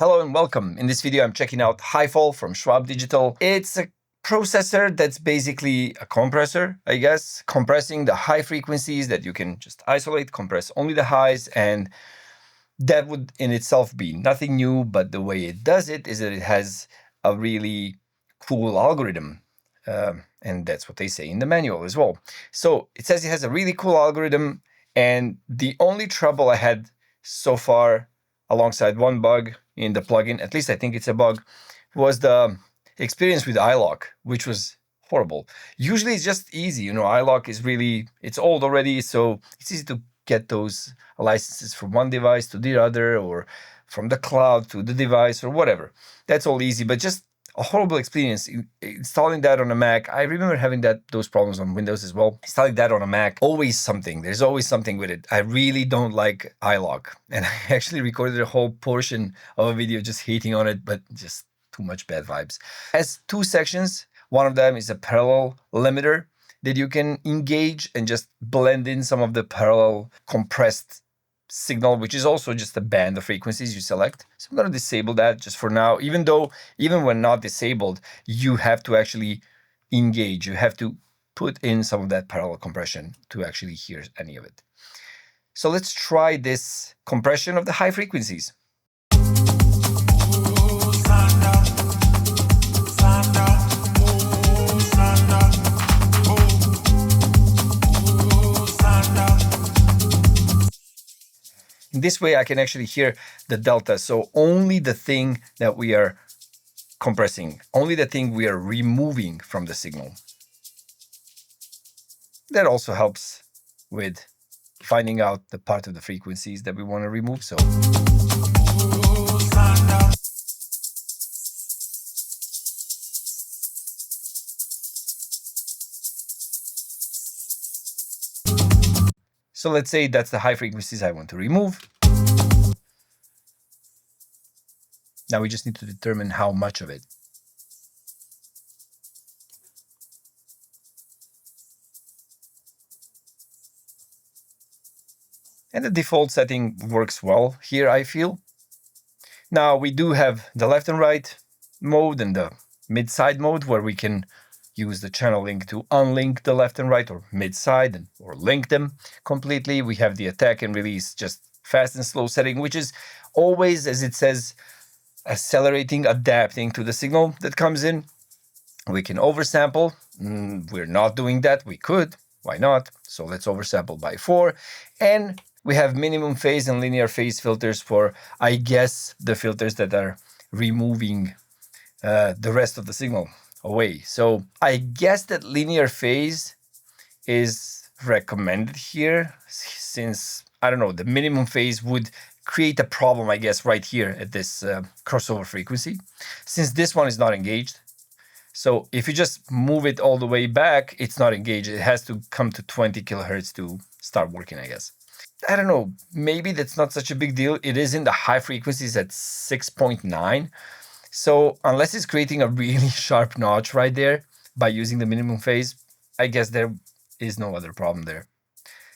Hello and welcome. In this video, I'm checking out HiFAL from Schwabe Digital. It's a processor that's basically a compressor, I guess, compressing the high frequencies that you can just isolate, compress only the highs, and that would in itself be nothing new, but the way it does it is that it has a really cool algorithm. And that's what they say in the manual as well. So it says it has a really cool algorithm, and the only trouble I had so far, alongside one bug in the plugin, at least I think it's a bug, was the experience with iLok, which was horrible. Usually it's just easy, iLok is really, it's old already, so it's easy to get those licenses from one device to the other, or from the cloud to the device, or whatever. That's all easy, but just a horrible experience installing that on a Mac. I remember having those problems on Windows as well. Installing that on a Mac, always something. There's always something with it. I really don't like iLok, and I actually recorded a whole portion of a video just hating on it, but just too much bad vibes. It has two sections. One of them is a parallel limiter that you can engage and just blend in some of the parallel compressed signal, which is also just a band of frequencies you select. So I'm going to disable that just for now, even when not disabled, you have to actually engage. You have to put in some of that parallel compression to actually hear any of it. So let's try this compression of the high frequencies. In this way, I can actually hear the delta. So only the thing that we are compressing, only the thing we are removing from the signal. That also helps with finding out the part of the frequencies that we want to remove. So let's say that's the high frequencies I want to remove. Now we just need to determine how much of it. And the default setting works well here, I feel. Now we do have the left and right mode and the mid-side mode, where we can use the channel link to unlink the left and right, or mid-side, or link them completely. We have the attack and release, just fast and slow setting, which is always, as it says, accelerating, adapting to the signal that comes in. We can oversample. We're not doing that. We could. Why not? So let's oversample by 4. And we have minimum phase and linear phase filters for, I guess, the filters that are removing the rest of the signal away. So I guess that linear phase is recommended here, since, I don't know, the minimum phase would create a problem, I guess, right here at this crossover frequency, since this one is not engaged. So if you just move it all the way back, it's not engaged. It has to come to 20 kilohertz to start working, I guess. I don't know, maybe that's not such a big deal. It is in the high frequencies at 6.9. So unless it's creating a really sharp notch right there by using the minimum phase, I guess there is no other problem there.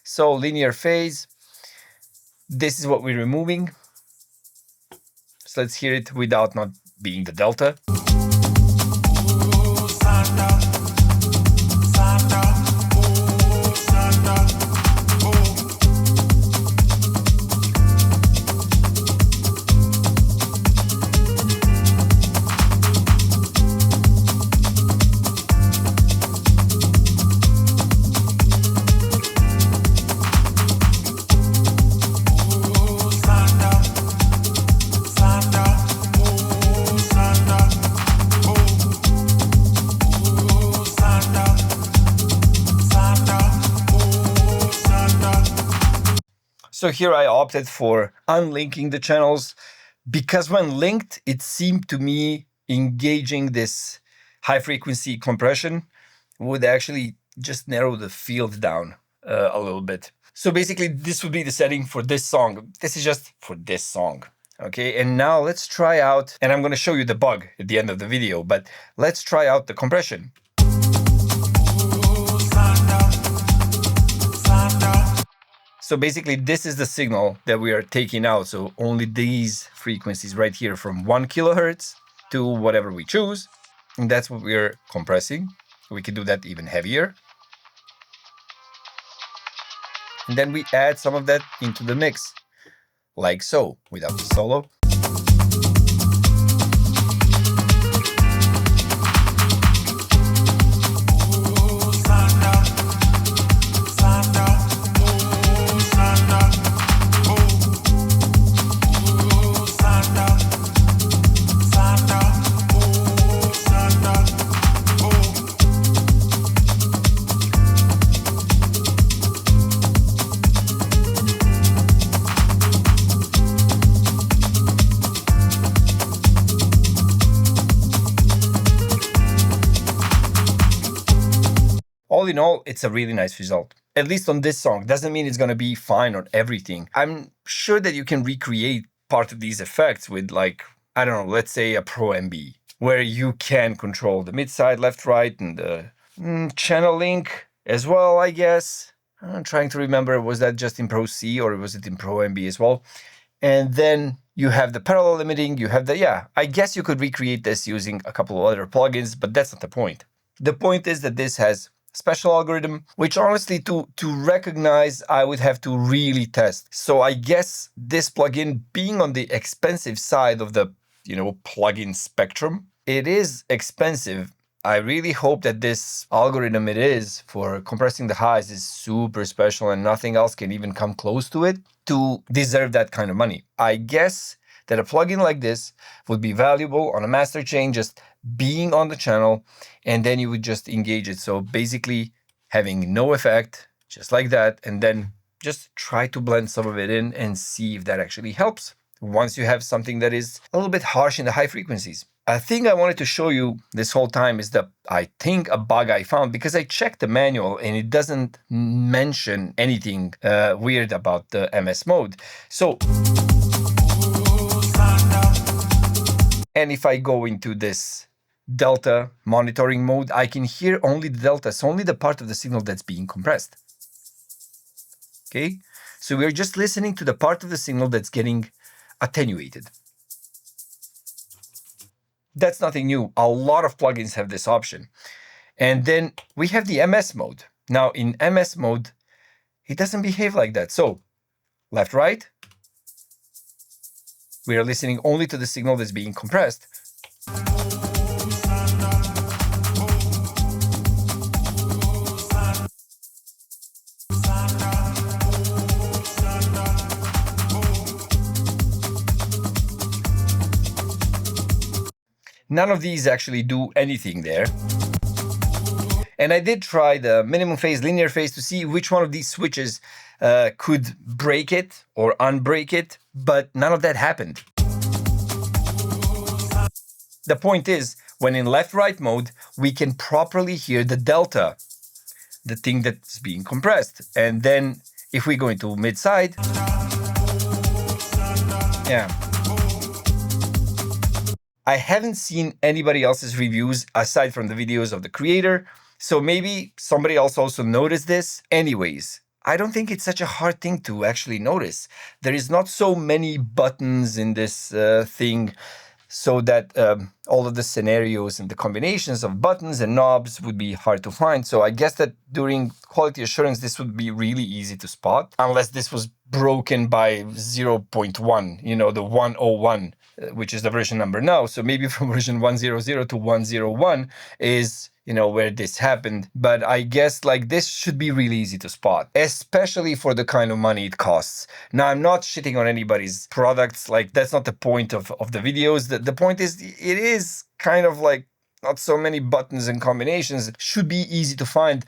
So linear phase, this is what we're removing. So let's hear it without not being the delta. So here I opted for unlinking the channels, because when linked, it seemed to me engaging this high frequency compression would actually just narrow the field down a little bit. So basically this would be the setting for this song. This is just for this song. Okay, and now let's try out, and I'm going to show you the bug at the end of the video, but let's try out the compression. So basically, this is the signal that we are taking out. So only these frequencies right here from 1 kilohertz to whatever we choose. And that's what we're compressing. We can do that even heavier. And then we add some of that into the mix, like so, without the solo. All in all, it's a really nice result. At least on this song. Doesn't mean it's going to be fine on everything. I'm sure that you can recreate part of these effects with, like, I don't know, let's say a Pro MB, where you can control the mid side, left, right, and the channel link as well, I guess. I'm trying to remember, was that just in Pro C or was it in Pro MB as well? And then you have the parallel limiting, you have the, yeah, I guess you could recreate this using a couple of other plugins, but that's not the point. The point is that this has special algorithm, which honestly to recognize, I would have to really test. So I guess this plugin, being on the expensive side of the, plugin spectrum, it is expensive. I really hope that this algorithm it is for compressing the highs is super special and nothing else can even come close to it to deserve that kind of money. I guess that a plugin like this would be valuable on a master chain, just being on the channel, and then you would just engage it. So basically having no effect, just like that, and then just try to blend some of it in and see if that actually helps once you have something that is a little bit harsh in the high frequencies. A thing I wanted to show you this whole time is that I think a bug I found, because I checked the manual and it doesn't mention anything weird about the MS mode. So, and if I go into this delta monitoring mode, I can hear only the delta. It's only the part of the signal that's being compressed. Okay, so we're just listening to the part of the signal that's getting attenuated. That's nothing new. A lot of plugins have this option. And then we have the MS mode. Now in MS mode, it doesn't behave like that. So left, right, we are listening only to the signal that's being compressed. None of these actually do anything there. And I did try the minimum phase, linear phase to see which one of these switches could break it or unbreak it, but none of that happened. The point is, when in left-right mode, we can properly hear the delta, the thing that's being compressed. And then if we go into mid-side, yeah. I haven't seen anybody else's reviews aside from the videos of the creator, so maybe somebody else also noticed this. Anyways, I don't think it's such a hard thing to actually notice. There is not so many buttons in this thing, so that all of the scenarios and the combinations of buttons and knobs would be hard to find. So I guess that during quality assurance, this would be really easy to spot, unless this was broken by 0.1, the 101, which is the version number now. So maybe from version 100 to 101 is, where this happened. But I guess like this should be really easy to spot, especially for the kind of money it costs. Now, I'm not shitting on anybody's products. Like, that's not the point of the videos. The point is, it is kind of like not so many buttons and combinations. Should be easy to find,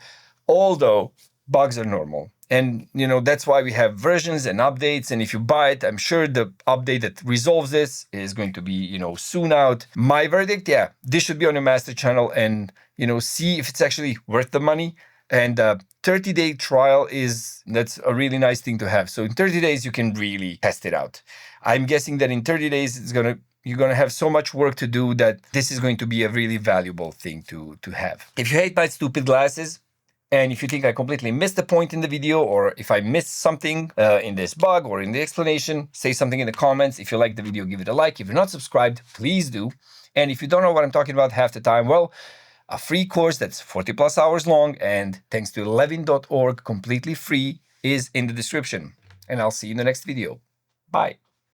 although bugs are normal. And, that's why we have versions and updates. And if you buy it, I'm sure the update that resolves this is going to be, soon out. My verdict, yeah, this should be on your master channel and, see if it's actually worth the money. And 30-day trial that's a really nice thing to have. So in 30 days, you can really test it out. I'm guessing that in 30 days, you're going to have so much work to do that this is going to be a really valuable thing to have. If you hate my stupid glasses, And if you think I completely missed the point in the video, or if I missed something in this bug or in the explanation, say something in the comments. If you like the video, give it a like. If you're not subscribed, please do. And if you don't know what I'm talking about half the time, well, a free course that's 40 plus hours long and thanks to levin.org, completely free, is in the description. And I'll see you in the next video. Bye.